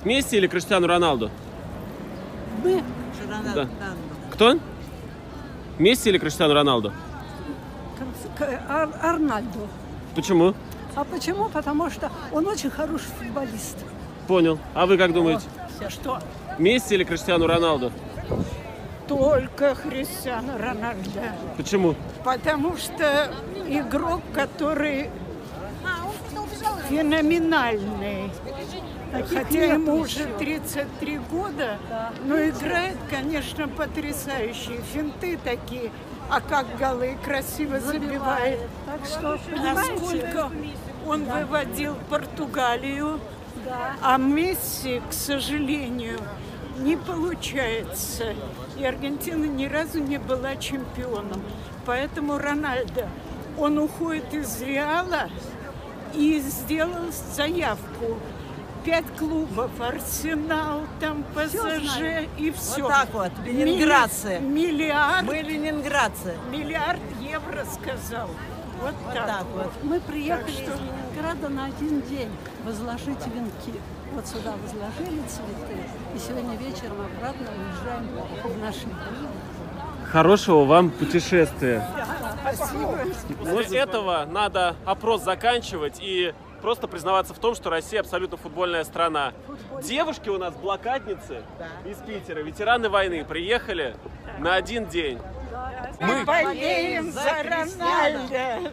Месси или Криштиану Роналду? Мы? Да. Кто? Месси или Криштиану Роналду? Арнальдо. Почему? А почему? Потому что он очень хороший футболист. Понял. А вы как думаете? Что? Месси или Криштиану Роналду? Только Криштиану Роналдо. Почему? Потому что игрок, который феноменальный. Хотя ему уже 33 года, но играет, конечно, потрясающие финты такие. А как голы красиво забивает. Так что, насколько он выводил Португалию, а Месси, к сожалению, не получается. И Аргентина ни разу не была чемпионом. Поэтому Рональдо, он уходит из Реала и сделал заявку. 5 клубов, Арсенал, там ПСЖ и все. Вот так вот, ленинградцы. Миллиард. Мы ленинградцы. Миллиард евро сказал. Вот так вот. Мы приехали из Ленинграда на 1 день возложить венки. Вот сюда возложили цветы. И сегодня вечером обратно уезжаем в наши дни. Хорошего вам путешествия. Спасибо. После этого надо опрос заканчивать и просто признаваться в том, что Россия абсолютно футбольная страна. Девушки у нас блокадницы из Питера, ветераны войны, приехали на 1 день. Мы болеем за Рональдо.